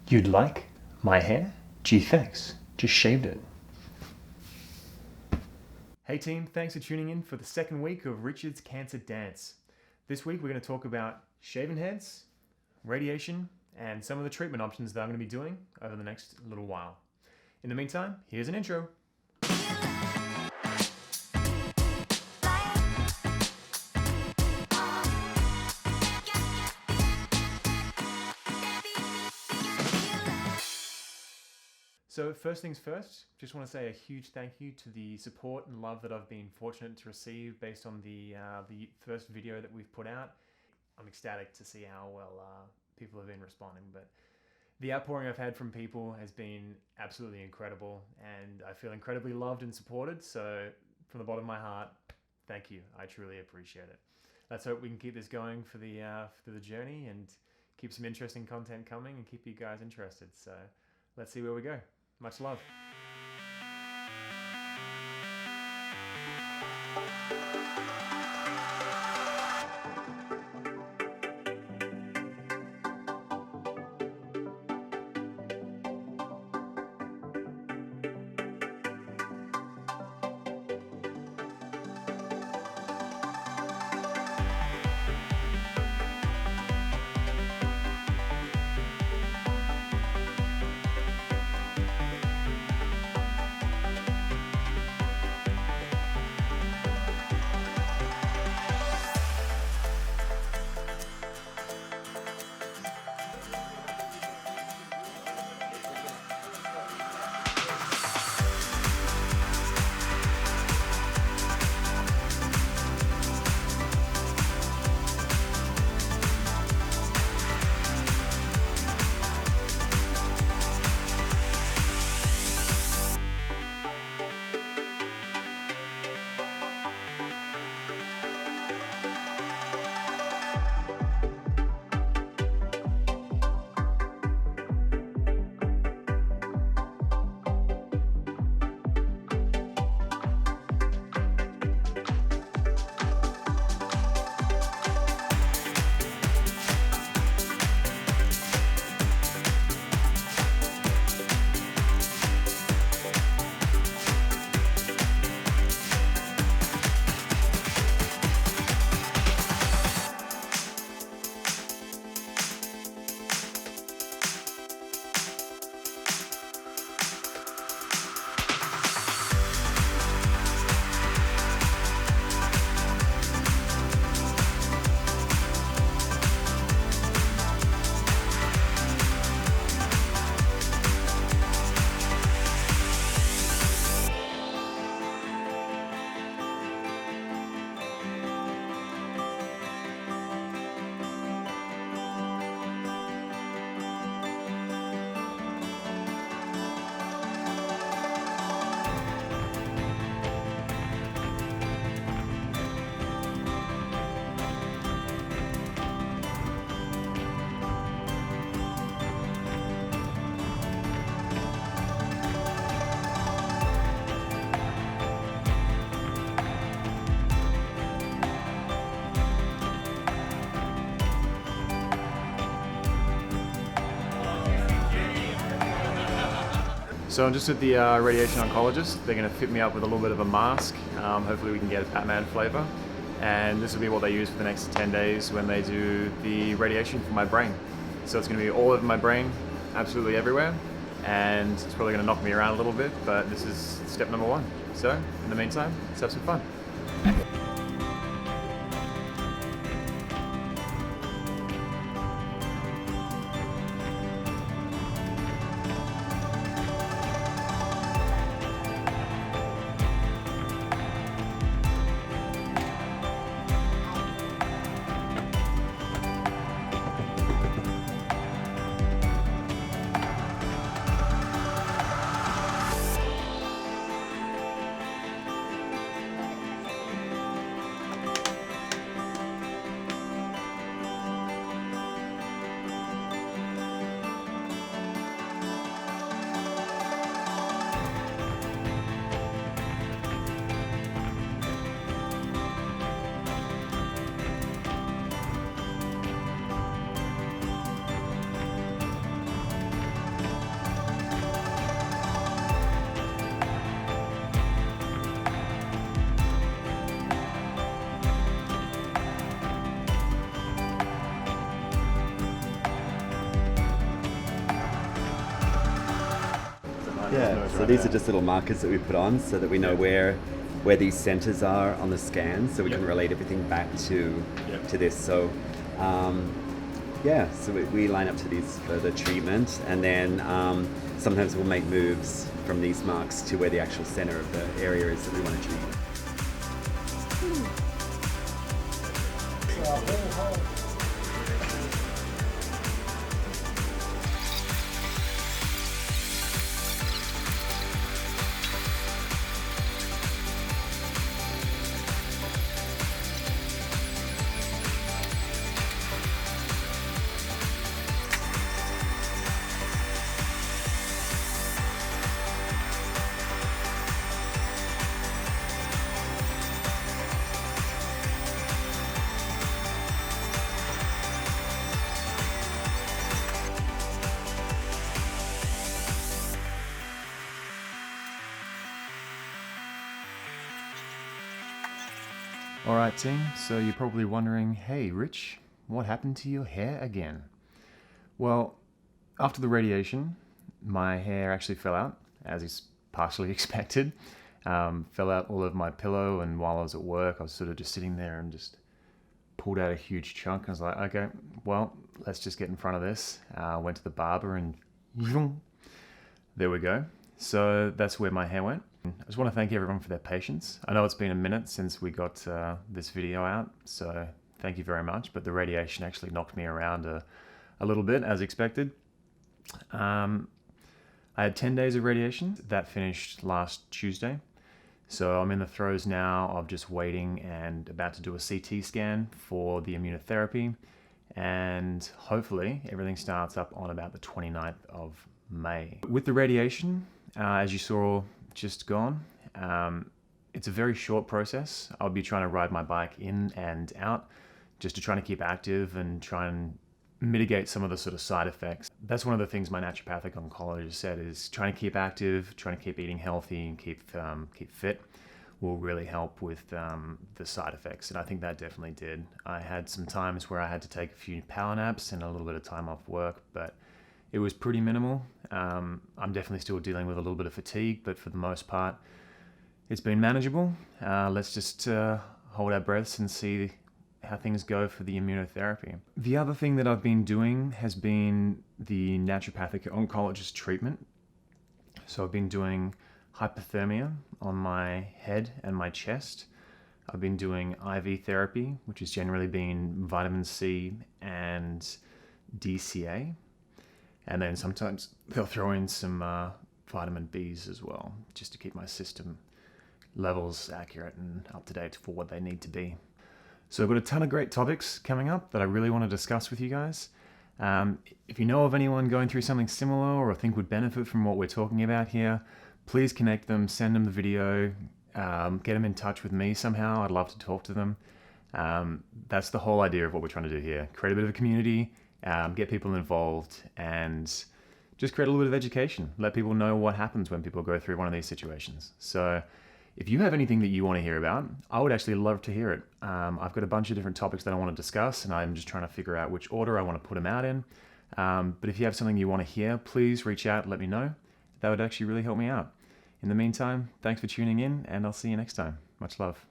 You'd like my hair? Gee, thanks. Just shaved it. Hey team, thanks for tuning in for the second week of Richard's Cancer Dance. This week we're going to talk about shaven heads, radiation, and some of the treatment options that I'm going to be doing over the next little while. In the meantime, here's an intro. So first things first, just want to say a huge thank you to the support and love that I've been fortunate to receive based on the first video that we've put out. I'm ecstatic to see how well people have been responding, but the outpouring I've had from people has been absolutely incredible, and I feel incredibly loved and supported. So from the bottom of my heart, thank you. I truly appreciate it. Let's hope we can keep this going for the journey and keep some interesting content coming and keep you guys interested. So let's see where we go. Much love. So I'm just at the radiation oncologist. They're going to fit me up with a little bit of a mask. Hopefully we can get a Batman flavor. And this will be what they use for the next 10 days when they do the radiation for my brain. So it's going to be all over my brain, absolutely everywhere. And it's probably going to knock me around a little bit, but this is step number one. So in the meantime, let's have some fun. Yeah, nose so right these there. are just little markers that we put on so that we know where these centers are on the scan, so we can relate everything back to this. So so we line up to these for the treatment, and then sometimes we'll make moves from these marks to where the actual center of the area is that we want to treat. Alright team, so you're probably wondering, hey Rich, what happened to your hair again? Well, after the radiation, my hair actually fell out, as is partially expected. Fell out all over my pillow, and while I was at work, I was sort of just sitting there and just pulled out a huge chunk. I was like, okay, well, let's just get in front of this. Went to the barber and there we go. So that's where my hair went. I just want to thank everyone for their patience. I know it's been a minute since we got this video out, so thank you very much. But the radiation actually knocked me around a little bit, as expected. I had 10 days of radiation. That finished last Tuesday. So I'm in the throes now of just waiting and about to do a CT scan for the immunotherapy. And hopefully everything starts up on about the 29th of May. With the radiation, as you saw just gone, it's a very short process. I'll be trying to ride my bike in and out just to try to keep active and try and mitigate some of the sort of side effects. That's one of the things my naturopathic oncologist said, is trying to keep active, trying to keep eating healthy and keep fit will really help with the side effects, and I think that definitely did. I had some times where I had to take a few power naps and a little bit of time off work, but it was pretty minimal. I'm definitely still dealing with a little bit of fatigue, but for the most part, it's been manageable. Let's just hold our breaths and see how things go for the immunotherapy. The other thing that I've been doing has been the naturopathic oncologist treatment. So I've been doing hyperthermia on my head and my chest. I've been doing IV therapy, which has generally been vitamin C and DCA. And then sometimes they'll throw in some vitamin Bs as well, just to keep my system levels accurate and up to date for what they need to be. So I've got a ton of great topics coming up that I really want to discuss with you guys. If you know of anyone going through something similar or think would benefit from what we're talking about here, please connect them, send them the video, get them in touch with me somehow. I'd love to talk to them. That's the whole idea of what we're trying to do here. Create a bit of a community, get people involved, and just create a little bit of education. Let people know what happens when people go through one of these situations. So if you have anything that you want to hear about, I would actually love to hear it. I've got a bunch of different topics that I want to discuss, and I'm just trying to figure out which order I want to put them out in. But if you have something you want to hear, please reach out and let me know. That would actually really help me out. In the meantime, thanks for tuning in, and I'll see you next time. Much love.